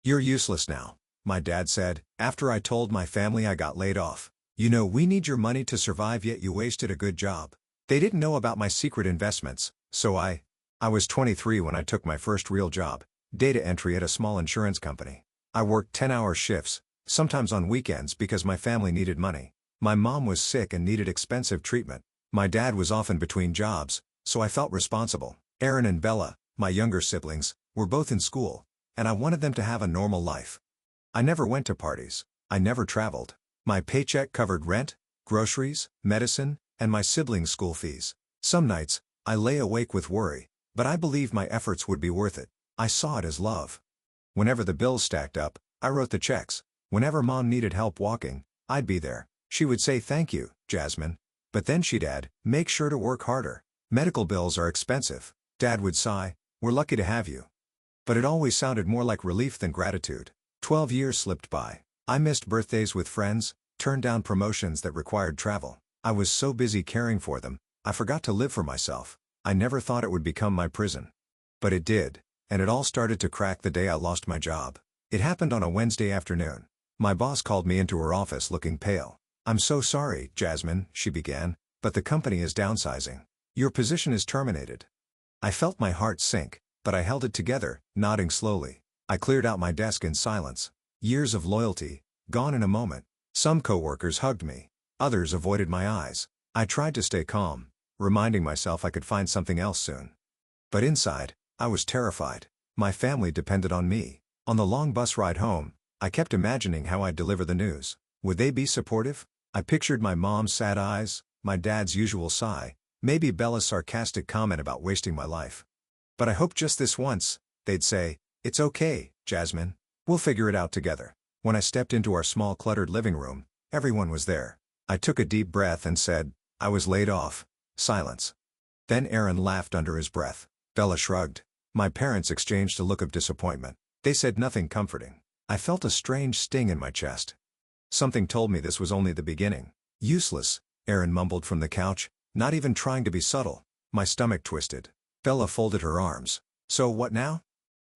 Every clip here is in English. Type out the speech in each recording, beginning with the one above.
"You're useless now," my dad said, after I told my family I got laid off. "You know we need your money to survive, yet you wasted a good job." They didn't know about my secret investments, so I was 23 when I took my first real job, data entry at a small insurance company. I worked 10-hour shifts, sometimes on weekends because my family needed money. My mom was sick and needed expensive treatment. My dad was often between jobs, so I felt responsible. Aaron and Bella, my younger siblings, were both in school, and I wanted them to have a normal life. I never went to parties. I never traveled. My paycheck covered rent, groceries, medicine, and my siblings' school fees. Some nights, I lay awake with worry, but I believed my efforts would be worth it. I saw it as love. Whenever the bills stacked up, I wrote the checks. Whenever Mom needed help walking, I'd be there. She would say, "Thank you, Jasmine." But then she'd add, "Make sure to work harder. Medical bills are expensive." Dad would sigh, "We're lucky to have you." But it always sounded more like relief than gratitude. 12 years slipped by. I missed birthdays with friends, turned down promotions that required travel. I was so busy caring for them, I forgot to live for myself. I never thought it would become my prison. But it did, and it all started to crack the day I lost my job. It happened on a Wednesday afternoon. My boss called me into her office looking pale. "I'm so sorry, Jasmine," she began, "but the company is downsizing. Your position is terminated." I felt my heart sink, but I held it together, nodding slowly. I cleared out my desk in silence. Years of loyalty, gone in a moment. Some coworkers hugged me. Others avoided my eyes. I tried to stay calm, reminding myself I could find something else soon. But inside, I was terrified. My family depended on me. On the long bus ride home, I kept imagining how I'd deliver the news. Would they be supportive? I pictured my mom's sad eyes, my dad's usual sigh, maybe Bella's sarcastic comment about wasting my life. "But I hope just this once," they'd say. "It's okay, Jasmine. We'll figure it out together." When I stepped into our small cluttered living room, everyone was there. I took a deep breath and said, "I was laid off." Silence. Then Aaron laughed under his breath. Bella shrugged. My parents exchanged a look of disappointment. They said nothing comforting. I felt a strange sting in my chest. Something told me this was only the beginning. "Useless," Aaron mumbled from the couch, not even trying to be subtle. My stomach twisted. Bella folded her arms. "So what now?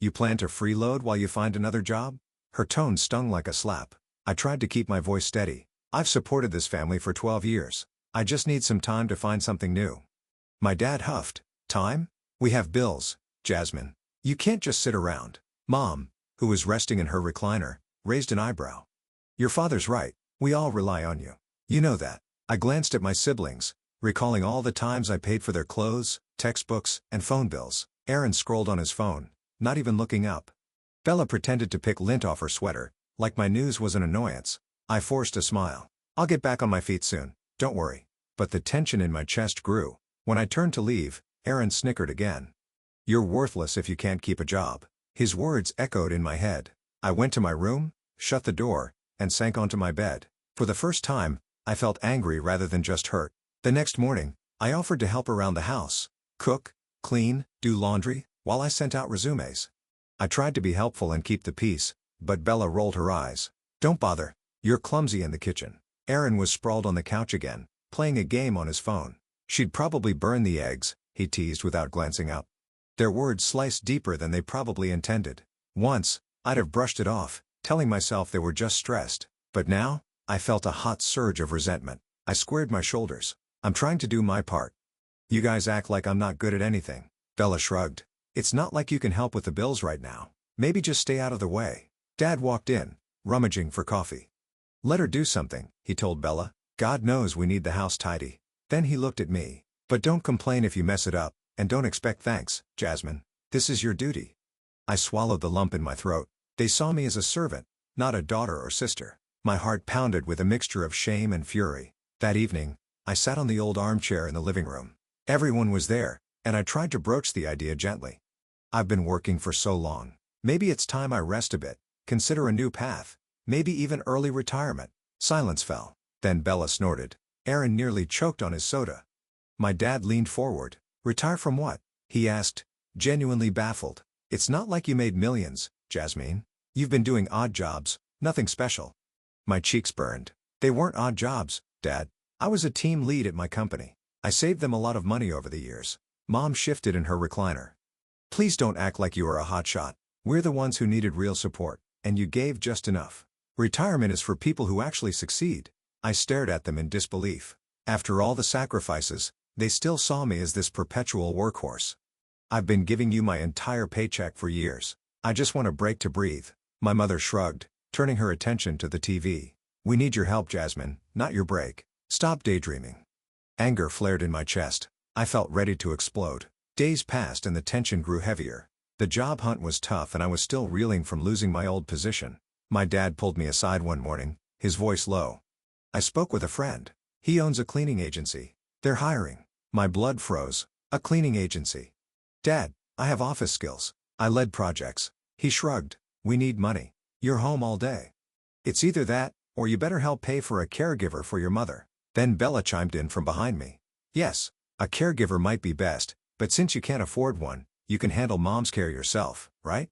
You plan to freeload while you find another job?" Her tone stung like a slap. I tried to keep my voice steady. "I've supported this family for 12 years. I just need some time to find something new." My dad huffed. "Time? We have bills, Jasmine. You can't just sit around." Mom, who was resting in her recliner, raised an eyebrow. "Your father's right. We all rely on you. You know that." I glanced at my siblings, recalling all the times I paid for their clothes, textbooks, and phone bills. Aaron scrolled on his phone, not even looking up. Bella pretended to pick lint off her sweater, like my news was an annoyance. I forced a smile. "I'll get back on my feet soon, don't worry." But the tension in my chest grew. When I turned to leave, Aaron snickered again. "You're worthless if you can't keep a job." His words echoed in my head. I went to my room, shut the door, and sank onto my bed. For the first time, I felt angry rather than just hurt. The next morning, I offered to help around the house, cook, clean, do laundry, while I sent out resumes. I tried to be helpful and keep the peace, but Bella rolled her eyes. "Don't bother. You're clumsy in the kitchen." Aaron was sprawled on the couch again, playing a game on his phone. "She'd probably burn the eggs," he teased without glancing up. Their words sliced deeper than they probably intended. Once, I'd have brushed it off, telling myself they were just stressed. But now, I felt a hot surge of resentment. I squared my shoulders. "I'm trying to do my part. You guys act like I'm not good at anything." Bella shrugged. "It's not like you can help with the bills right now. Maybe just stay out of the way." Dad walked in, rummaging for coffee. "Let her do something," he told Bella. "God knows we need the house tidy." Then he looked at me. "But don't complain if you mess it up, and don't expect thanks, Jasmine. This is your duty." I swallowed the lump in my throat. They saw me as a servant, not a daughter or sister. My heart pounded with a mixture of shame and fury. That evening, I sat on the old armchair in the living room. Everyone was there, and I tried to broach the idea gently. "I've been working for so long. Maybe it's time I rest a bit, consider a new path, maybe even early retirement." Silence fell. Then Bella snorted. Aaron nearly choked on his soda. My dad leaned forward. "Retire from what?" he asked, genuinely baffled. "It's not like you made millions, Jasmine. You've been doing odd jobs, nothing special." My cheeks burned. "They weren't odd jobs, Dad. I was a team lead at my company. I saved them a lot of money over the years." Mom shifted in her recliner. "Please don't act like you are a hotshot. We're the ones who needed real support." and you gave just enough. Retirement is for people who actually succeed. I stared at them in disbelief. After all the sacrifices, they still saw me as this perpetual workhorse. I've been giving you my entire paycheck for years. I just want a break to breathe. My mother shrugged, turning her attention to the TV. We need your help, Jasmine, not your break. Stop daydreaming. Anger flared in my chest. I felt ready to explode. Days passed and the tension grew heavier. The job hunt was tough and I was still reeling from losing my old position. My dad pulled me aside one morning, his voice low. I spoke with a friend. He owns a cleaning agency. They're hiring. My blood froze. A cleaning agency. Dad, I have office skills. I led projects. He shrugged. We need money. You're home all day. It's either that, or you better help pay for a caregiver for your mother. Then Bella chimed in from behind me. Yes, a caregiver might be best, but since you can't afford one, you can handle mom's care yourself, right?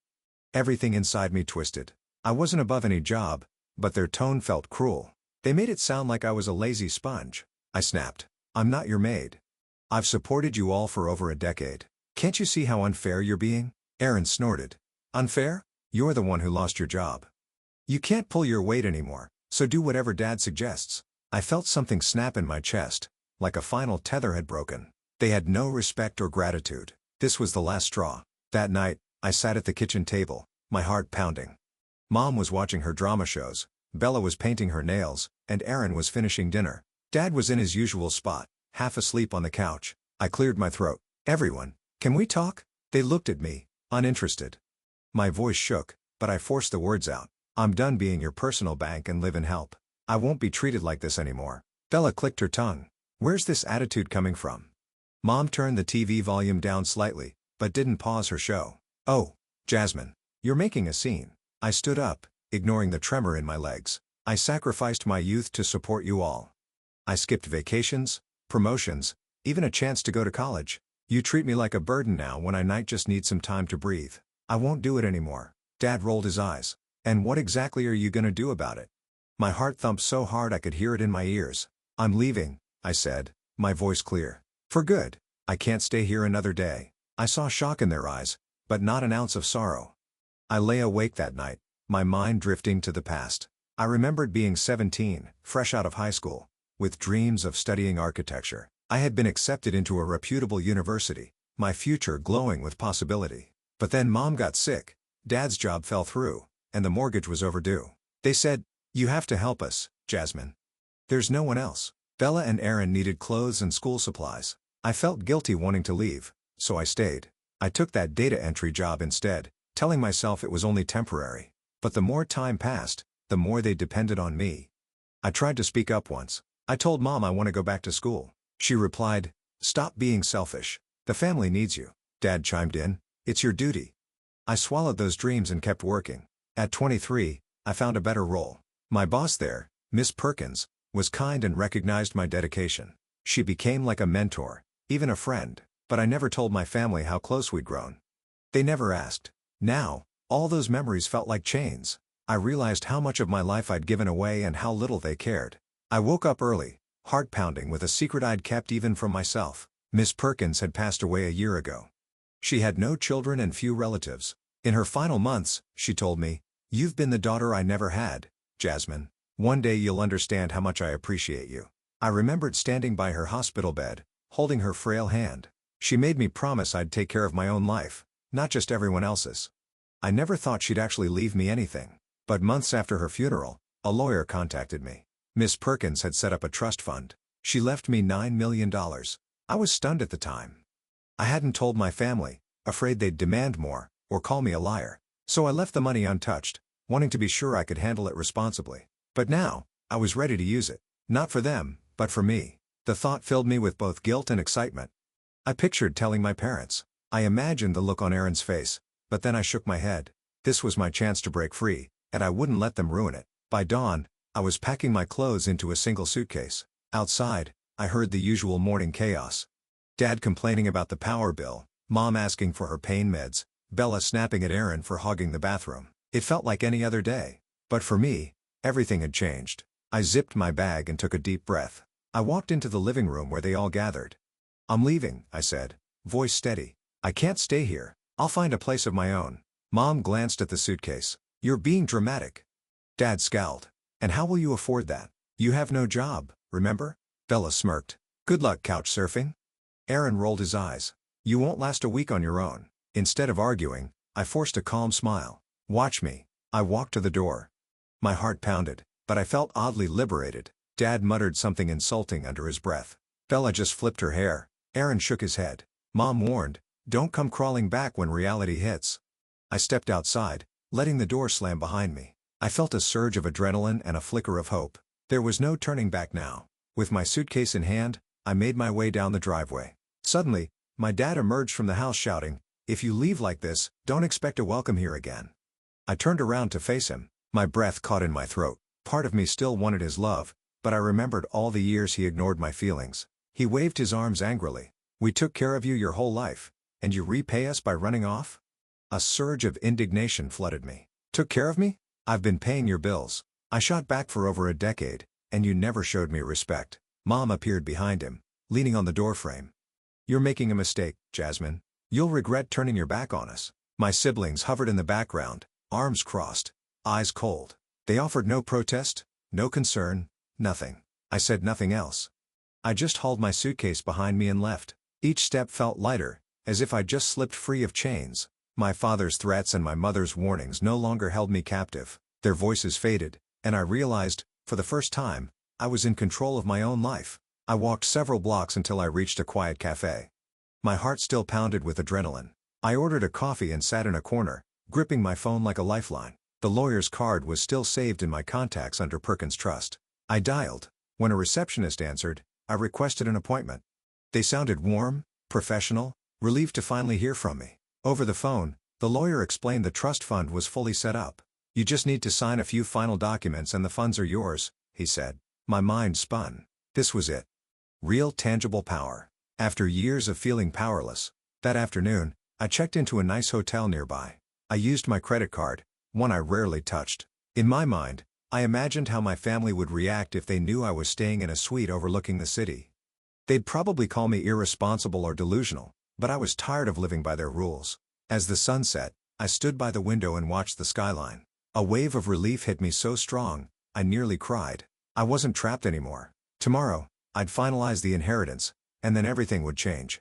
Everything inside me twisted. I wasn't above any job, but their tone felt cruel. They made it sound like I was a lazy sponge. I snapped. I'm not your maid. I've supported you all for over a decade. Can't you see how unfair you're being? Aaron snorted. Unfair? You're the one who lost your job. You can't pull your weight anymore, so do whatever Dad suggests. I felt something snap in my chest, like a final tether had broken. They had no respect or gratitude. This was the last straw. That night, I sat at the kitchen table, my heart pounding. Mom was watching her drama shows, Bella was painting her nails, and Aaron was finishing dinner. Dad was in his usual spot, half asleep on the couch. I cleared my throat. Everyone, can we talk? They looked at me, uninterested. My voice shook, but I forced the words out. I'm done being your personal bank and live in help. I won't be treated like this anymore. Bella clicked her tongue. Where's this attitude coming from? Mom turned the TV volume down slightly, but didn't pause her show. Oh, Jasmine, you're making a scene. I stood up, ignoring the tremor in my legs. I sacrificed my youth to support you all. I skipped vacations, promotions, even a chance to go to college. You treat me like a burden now when I might just need some time to breathe. I won't do it anymore. Dad rolled his eyes. And what exactly are you gonna do about it? My heart thumped so hard I could hear it in my ears. I'm leaving, I said, my voice clear. For good. I can't stay here another day. I saw shock in their eyes, but not an ounce of sorrow. I lay awake that night, my mind drifting to the past. I remembered being 17, fresh out of high school, with dreams of studying architecture. I had been accepted into a reputable university, my future glowing with possibility. But then Mom got sick, Dad's job fell through, and the mortgage was overdue. They said, you have to help us, Jasmine. There's no one else. Bella and Aaron needed clothes and school supplies. I felt guilty wanting to leave, so I stayed. I took that data entry job instead, telling myself it was only temporary. But the more time passed, the more they depended on me. I tried to speak up once. I told Mom I want to go back to school. She replied, stop being selfish. The family needs you. Dad chimed in, it's your duty. I swallowed those dreams and kept working. At 23, I found a better role. My boss there, Miss Perkins, was kind and recognized my dedication. She became like a mentor, even a friend, but I never told my family how close we'd grown. They never asked. Now, all those memories felt like chains. I realized how much of my life I'd given away and how little they cared. I woke up early, heart pounding with a secret I'd kept even from myself. Miss Perkins had passed away a year ago. She had no children and few relatives. In her final months, she told me, you've been the daughter I never had, Jasmine. One day you'll understand how much I appreciate you. I remembered standing by her hospital bed, holding her frail hand. She made me promise I'd take care of my own life, not just everyone else's. I never thought she'd actually leave me anything. But months after her funeral, a lawyer contacted me. Miss Perkins had set up a trust fund. She left me $9 million. I was stunned at the time. I hadn't told my family, afraid they'd demand more, or call me a liar. So I left the money untouched, wanting to be sure I could handle it responsibly. But now, I was ready to use it. Not for them, but for me. The thought filled me with both guilt and excitement. I pictured telling my parents. I imagined the look on Aaron's face, but then I shook my head. This was my chance to break free, and I wouldn't let them ruin it. By dawn, I was packing my clothes into a single suitcase. Outside, I heard the usual morning chaos. Dad complaining about the power bill, Mom asking for her pain meds, Bella snapping at Aaron for hogging the bathroom. It felt like any other day. But for me, everything had changed. I zipped my bag and took a deep breath. I walked into the living room where they all gathered. I'm leaving, I said, voice steady. I can't stay here. I'll find a place of my own. Mom glanced at the suitcase. You're being dramatic. Dad scowled. And how will you afford that? You have no job, remember? Bella smirked. Good luck couch surfing. Aaron rolled his eyes. You won't last a week on your own. Instead of arguing, I forced a calm smile. Watch me. I walked to the door. My heart pounded, but I felt oddly liberated. Dad muttered something insulting under his breath. Bella just flipped her hair. Aaron shook his head. Mom warned, don't come crawling back when reality hits. I stepped outside, letting the door slam behind me. I felt a surge of adrenaline and a flicker of hope. There was no turning back now. With my suitcase in hand, I made my way down the driveway. Suddenly, my dad emerged from the house shouting, if you leave like this, don't expect a welcome here again. I turned around to face him. My breath caught in my throat. Part of me still wanted his love, but I remembered all the years he ignored my feelings. He waved his arms angrily. We took care of you your whole life, and you repay us by running off? A surge of indignation flooded me. Took care of me? I've been paying your bills. I shot back for over a decade, and you never showed me respect. Mom appeared behind him, leaning on the doorframe. You're making a mistake, Jasmine. You'll regret turning your back on us. My siblings hovered in the background, arms crossed, eyes cold. They offered no protest, no concern, nothing. I said nothing else. I just hauled my suitcase behind me and left. Each step felt lighter, as if I'd just slipped free of chains. My father's threats and my mother's warnings no longer held me captive. Their voices faded, and I realized, for the first time, I was in control of my own life. I walked several blocks until I reached a quiet cafe. My heart still pounded with adrenaline. I ordered a coffee and sat in a corner, gripping my phone like a lifeline. The lawyer's card was still saved in my contacts under Perkins Trust. I dialed. When a receptionist answered, I requested an appointment. They sounded warm, professional, relieved to finally hear from me. Over the phone, the lawyer explained the trust fund was fully set up. You just need to sign a few final documents and the funds are yours, he said. My mind spun. This was it. Real tangible power. After years of feeling powerless, that afternoon, I checked into a nice hotel nearby. I used my credit card, one I rarely touched. In my mind, I imagined how my family would react if they knew I was staying in a suite overlooking the city. They'd probably call me irresponsible or delusional, but I was tired of living by their rules. As the sun set, I stood by the window and watched the skyline. A wave of relief hit me so strong, I nearly cried. I wasn't trapped anymore. Tomorrow, I'd finalize the inheritance, and then everything would change.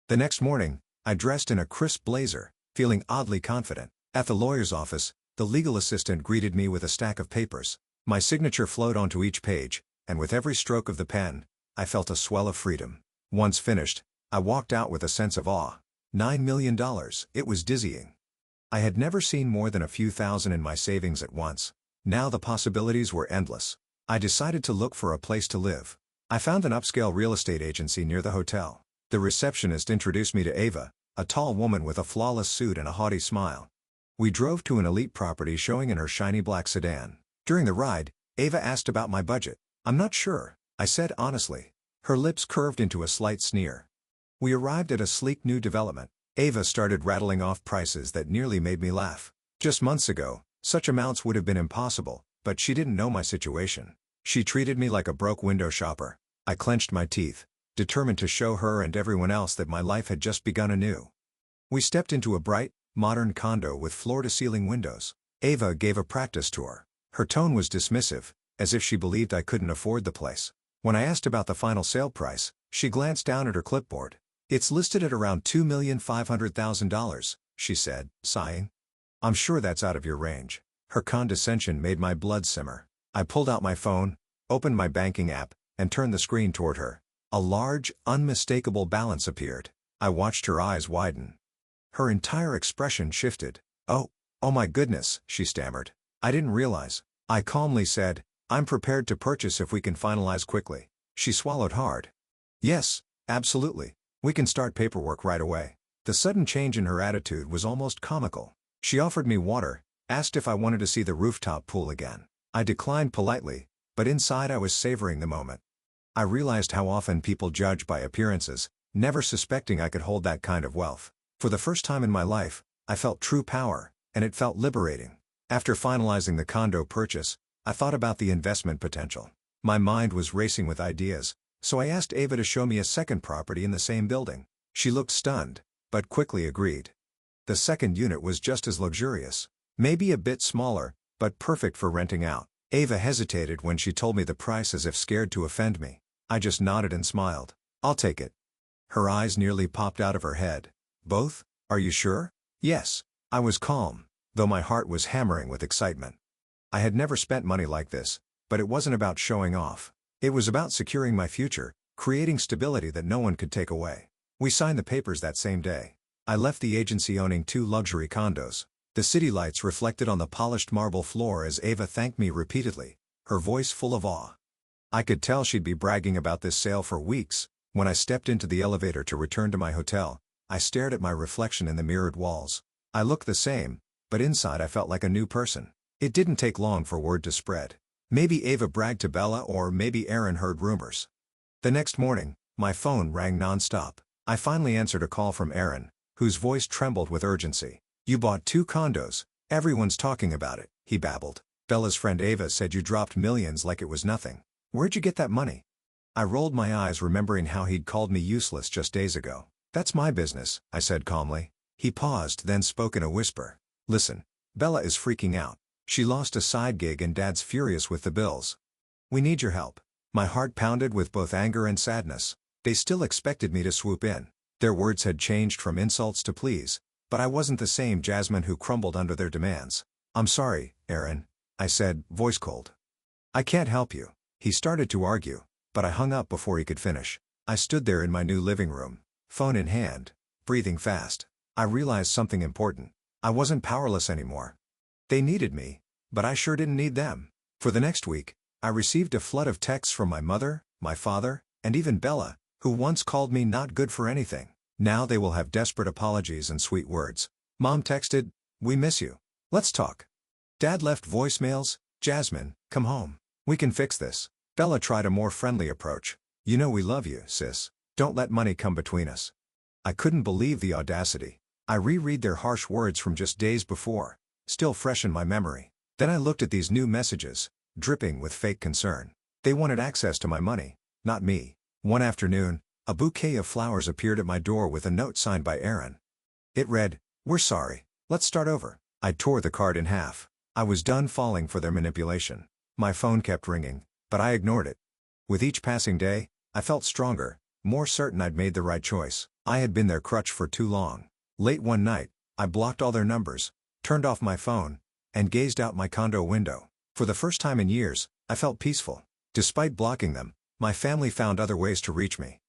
The next morning, I dressed in a crisp blazer, feeling oddly confident. At the lawyer's office, the legal assistant greeted me with a stack of papers. My signature flowed onto each page, and with every stroke of the pen, I felt a swell of freedom. Once finished, I walked out with a sense of awe. $9 million, it was dizzying. I had never seen more than a few thousand in my savings at once. Now the possibilities were endless. I decided to look for a place to live. I found an upscale real estate agency near the hotel. The receptionist introduced me to Ava, a tall woman with a flawless suit and a haughty smile. We drove to an elite property showing in her shiny black sedan. During the ride, Ava asked about my budget. I'm not sure, I said honestly. Her lips curved into a slight sneer. We arrived at a sleek new development. Ava started rattling off prices that nearly made me laugh. Just months ago, such amounts would have been impossible, but she didn't know my situation. She treated me like a broke window shopper. I clenched my teeth, determined to show her and everyone else that my life had just begun anew. We stepped into a bright, modern condo with floor-to-ceiling windows. Ava gave a practice tour. Her tone was dismissive, as if she believed I couldn't afford the place. When I asked about the final sale price, she glanced down at her clipboard. It's listed at around $2,500,000, she said, sighing. I'm sure that's out of your range. Her condescension made my blood simmer. I pulled out my phone, opened my banking app, and turned the screen toward her. A large, unmistakable balance appeared. I watched her eyes widen. Her entire expression shifted. Oh my goodness, she stammered. I didn't realize. I calmly said, I'm prepared to purchase if we can finalize quickly. She swallowed hard. Yes, absolutely. We can start paperwork right away. The sudden change in her attitude was almost comical. She offered me water, asked if I wanted to see the rooftop pool again. I declined politely, but inside I was savoring the moment. I realized how often people judge by appearances, never suspecting I could hold that kind of wealth. For the first time in my life, I felt true power, and it felt liberating. After finalizing the condo purchase, I thought about the investment potential. My mind was racing with ideas, so I asked Ava to show me a second property in the same building. She looked stunned, but quickly agreed. The second unit was just as luxurious. Maybe a bit smaller, but perfect for renting out. Ava hesitated when she told me the price as if scared to offend me. I just nodded and smiled. I'll take it. Her eyes nearly popped out of her head. Both? Are you sure? Yes. I was calm, though my heart was hammering with excitement. I had never spent money like this, but it wasn't about showing off. It was about securing my future, creating stability that no one could take away. We signed the papers that same day. I left the agency owning 2 luxury condos. The city lights reflected on the polished marble floor as Ava thanked me repeatedly, her voice full of awe. I could tell she'd be bragging about this sale for weeks. When I stepped into the elevator to return to my hotel, I stared at my reflection in the mirrored walls. I looked the same, but inside I felt like a new person. It didn't take long for word to spread. Maybe Ava bragged to Bella or maybe Aaron heard rumors. The next morning, my phone rang nonstop. I finally answered a call from Aaron, whose voice trembled with urgency. You bought 2 condos. Everyone's talking about it, he babbled. Bella's friend Ava said you dropped millions like it was nothing. Where'd you get that money? I rolled my eyes remembering how he'd called me useless just days ago. That's my business, I said calmly. He paused then spoke in a whisper. Listen, Bella is freaking out. She lost a side gig and Dad's furious with the bills. We need your help. My heart pounded with both anger and sadness. They still expected me to swoop in. Their words had changed from insults to pleas. But I wasn't the same Jasmine who crumbled under their demands. I'm sorry, Aaron, I said, voice cold. I can't help you. He started to argue, but I hung up before he could finish. I stood there in my new living room, phone in hand, breathing fast. I realized something important. I wasn't powerless anymore. They needed me, but I sure didn't need them. For the next week, I received a flood of texts from my mother, my father, and even Bella, who once called me not good for anything. Now they will have desperate apologies and sweet words. Mom texted, we miss you. Let's talk. Dad left voicemails, Jasmine, come home. We can fix this. Bella tried a more friendly approach. You know we love you, sis. Don't let money come between us. I couldn't believe the audacity. I reread their harsh words from just days before, still fresh in my memory. Then I looked at these new messages, dripping with fake concern. They wanted access to my money, not me. One afternoon, a bouquet of flowers appeared at my door with a note signed by Aaron. It read, we're sorry. Let's start over. I tore the card in half. I was done falling for their manipulation. My phone kept ringing, but I ignored it. With each passing day, I felt stronger, more certain I'd made the right choice. I had been their crutch for too long. Late one night, I blocked all their numbers, turned off my phone, and gazed out my condo window. For the first time in years, I felt peaceful. Despite blocking them, my family found other ways to reach me.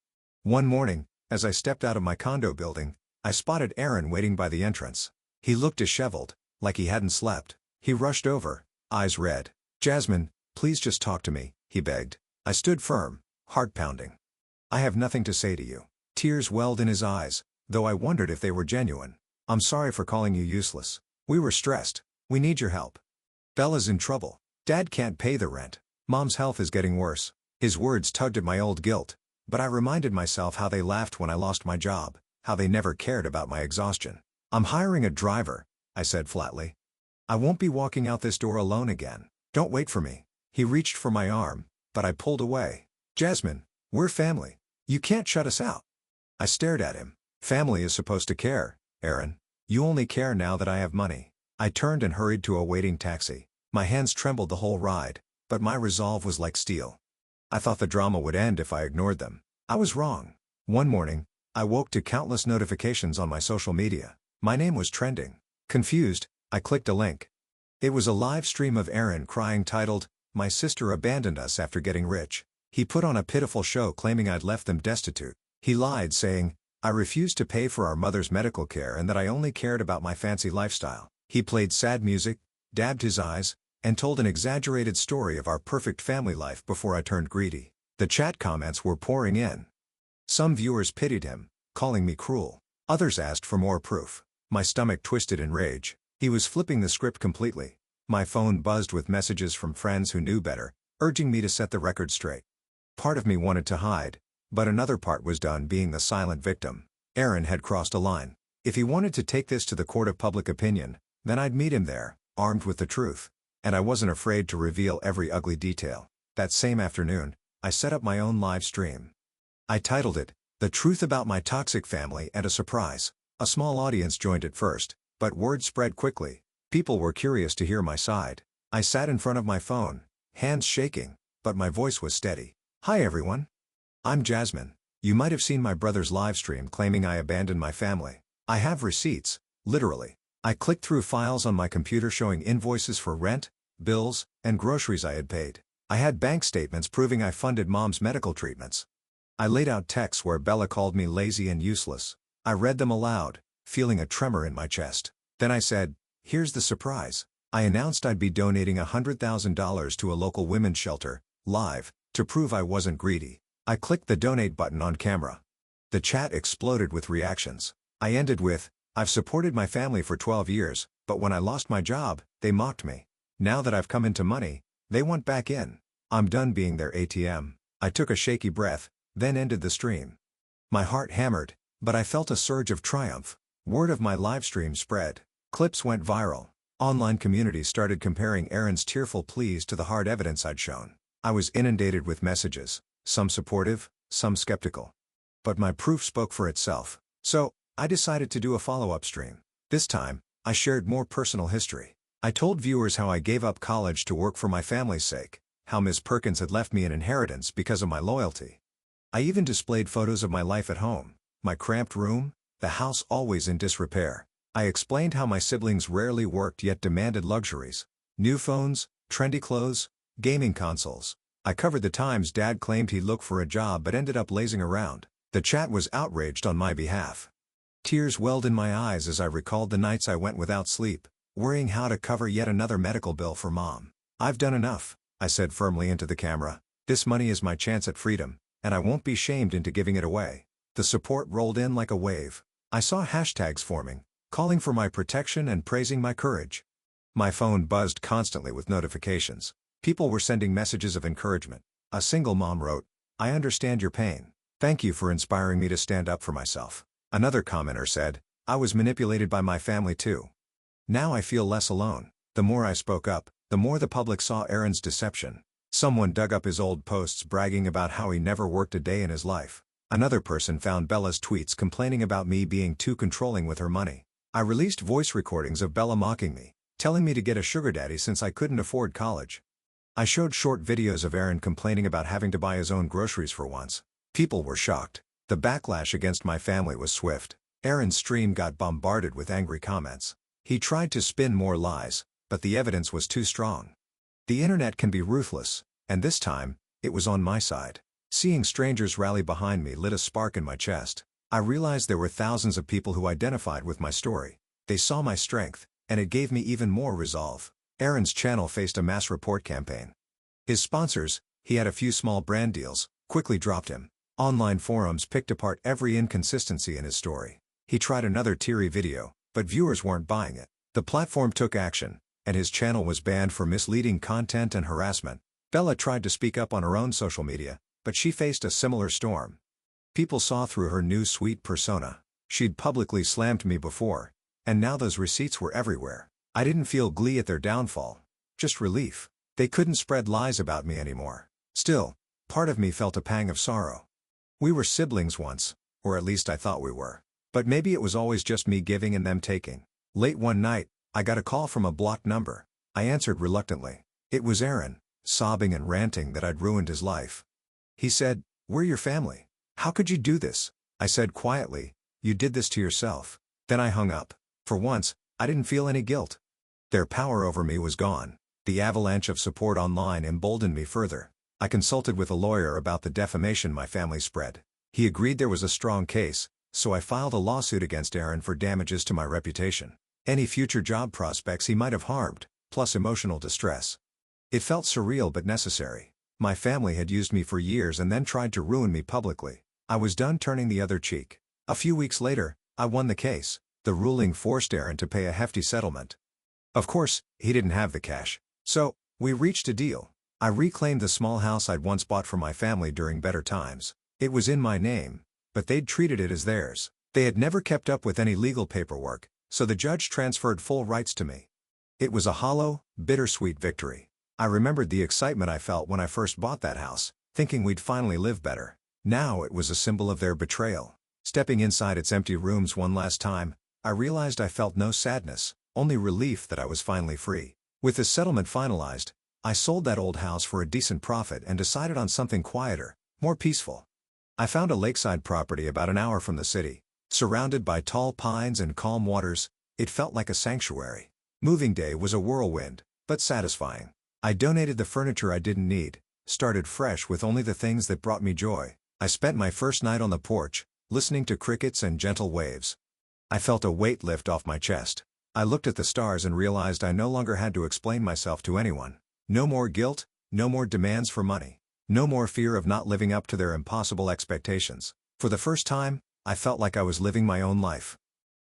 One morning, as I stepped out of my condo building, I spotted Aaron waiting by the entrance. He looked disheveled, like he hadn't slept. He rushed over, eyes red. Jasmine, please just talk to me, he begged. I stood firm, heart pounding. I have nothing to say to you. Tears welled in his eyes, though I wondered if they were genuine. I'm sorry for calling you useless. We were stressed. We need your help. Bella's in trouble. Dad can't pay the rent. Mom's health is getting worse. His words tugged at my old guilt. But I reminded myself how they laughed when I lost my job, how they never cared about my exhaustion. I'm hiring a driver, I said flatly. I won't be walking out this door alone again. Don't wait for me. He reached for my arm, but I pulled away. Jasmine, we're family. You can't shut us out. I stared at him. Family is supposed to care, Aaron. You only care now that I have money. I turned and hurried to a waiting taxi. My hands trembled the whole ride, but my resolve was like steel. I thought the drama would end if I ignored them. I was wrong. One morning, I woke to countless notifications on my social media. My name was trending. Confused, I clicked a link. It was a live stream of Aaron crying titled, My Sister Abandoned Us After Getting Rich. He put on a pitiful show claiming I'd left them destitute. He lied saying, I refused to pay for our mother's medical care and that I only cared about my fancy lifestyle. He played sad music, dabbed his eyes, and told an exaggerated story of our perfect family life before I turned greedy. The chat comments were pouring in. Some viewers pitied him, calling me cruel. Others asked for more proof. My stomach twisted in rage. He was flipping the script completely. My phone buzzed with messages from friends who knew better, urging me to set the record straight. Part of me wanted to hide, but another part was done being the silent victim. Aaron had crossed a line. If he wanted to take this to the court of public opinion, then I'd meet him there, armed with the truth. And I wasn't afraid to reveal every ugly detail. That same afternoon, I set up my own live stream. I titled it, The Truth About My Toxic Family and a Surprise. A small audience joined at first, but word spread quickly. People were curious to hear my side. I sat in front of my phone, hands shaking, but my voice was steady. Hi everyone. I'm Jasmine. You might have seen my brother's livestream claiming I abandoned my family. I have receipts, literally. I clicked through files on my computer showing invoices for rent, bills, and groceries I had paid. I had bank statements proving I funded mom's medical treatments. I laid out texts where Bella called me lazy and useless. I read them aloud, feeling a tremor in my chest. Then I said, here's the surprise. I announced I'd be donating $100,000 to a local women's shelter, live, to prove I wasn't greedy. I clicked the donate button on camera. The chat exploded with reactions. I ended with, I've supported my family for 12 years, but when I lost my job, they mocked me. Now that I've come into money, they want back in. I'm done being their ATM. I took a shaky breath, then ended the stream. My heart hammered, but I felt a surge of triumph. Word of my livestream spread. Clips went viral. Online communities started comparing Aaron's tearful pleas to the hard evidence I'd shown. I was inundated with messages, some supportive, some skeptical. But my proof spoke for itself. So, I decided to do a follow-up stream. This time, I shared more personal history. I told viewers how I gave up college to work for my family's sake, how Ms. Perkins had left me an inheritance because of my loyalty. I even displayed photos of my life at home, my cramped room, the house always in disrepair. I explained how my siblings rarely worked yet demanded luxuries. New phones, trendy clothes, gaming consoles. I covered the times Dad claimed he'd look for a job but ended up lazing around. The chat was outraged on my behalf. Tears welled in my eyes as I recalled the nights I went without sleep, worrying how to cover yet another medical bill for Mom. I've done enough, I said firmly into the camera. This money is my chance at freedom, and I won't be shamed into giving it away. The support rolled in like a wave. I saw hashtags forming, calling for my protection and praising my courage. My phone buzzed constantly with notifications. People were sending messages of encouragement. A single mom wrote, I understand your pain. Thank you for inspiring me to stand up for myself. Another commenter said, I was manipulated by my family too. Now I feel less alone. The more I spoke up, the more the public saw Aaron's deception. Someone dug up his old posts bragging about how he never worked a day in his life. Another person found Bella's tweets complaining about me being too controlling with her money. I released voice recordings of Bella mocking me, telling me to get a sugar daddy since I couldn't afford college. I showed short videos of Aaron complaining about having to buy his own groceries for once. People were shocked. The backlash against my family was swift. Aaron's stream got bombarded with angry comments. He tried to spin more lies, but the evidence was too strong. The internet can be ruthless, and this time, it was on my side. Seeing strangers rally behind me lit a spark in my chest. I realized there were thousands of people who identified with my story. They saw my strength, and it gave me even more resolve. Aaron's channel faced a mass report campaign. His sponsors, he had a few small brand deals, quickly dropped him. Online forums picked apart every inconsistency in his story. He tried another teary video, but viewers weren't buying it. The platform took action, and his channel was banned for misleading content and harassment. Bella tried to speak up on her own social media, but she faced a similar storm. People saw through her new sweet persona. She'd publicly slammed me before, and now those receipts were everywhere. I didn't feel glee at their downfall, just relief. They couldn't spread lies about me anymore. Still, part of me felt a pang of sorrow. We were siblings once, or at least I thought we were. But maybe it was always just me giving and them taking. Late one night, I got a call from a blocked number. I answered reluctantly. It was Aaron, sobbing and ranting that I'd ruined his life. He said, "We're your family. How could you do this?" I said quietly, "You did this to yourself." Then I hung up. For once, I didn't feel any guilt. Their power over me was gone. The avalanche of support online emboldened me further. I consulted with a lawyer about the defamation my family spread. He agreed there was a strong case, so I filed a lawsuit against Aaron for damages to my reputation. Any future job prospects he might have harmed, plus emotional distress. It felt surreal but necessary. My family had used me for years and then tried to ruin me publicly. I was done turning the other cheek. A few weeks later, I won the case. The ruling forced Aaron to pay a hefty settlement. Of course, he didn't have the cash. So, we reached a deal. I reclaimed the small house I'd once bought for my family during better times. It was in my name, but they'd treated it as theirs. They had never kept up with any legal paperwork, so the judge transferred full rights to me. It was a hollow, bittersweet victory. I remembered the excitement I felt when I first bought that house, thinking we'd finally live better. Now it was a symbol of their betrayal. Stepping inside its empty rooms one last time, I realized I felt no sadness, only relief that I was finally free. With the settlement finalized, I sold that old house for a decent profit and decided on something quieter, more peaceful. I found a lakeside property about an hour from the city. Surrounded by tall pines and calm waters, it felt like a sanctuary. Moving day was a whirlwind, but satisfying. I donated the furniture I didn't need, started fresh with only the things that brought me joy. I spent my first night on the porch, listening to crickets and gentle waves. I felt a weight lift off my chest. I looked at the stars and realized I no longer had to explain myself to anyone. No more guilt, no more demands for money. No more fear of not living up to their impossible expectations. For the first time, I felt like I was living my own life.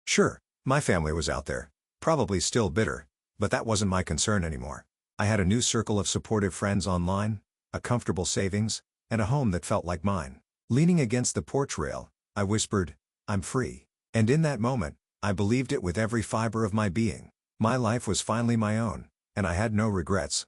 Sure, my family was out there, probably still bitter, but that wasn't my concern anymore. I had a new circle of supportive friends online, a comfortable savings, and a home that felt like mine. Leaning against the porch rail, I whispered, "I'm free." And in that moment, I believed it with every fiber of my being. My life was finally my own, and I had no regrets.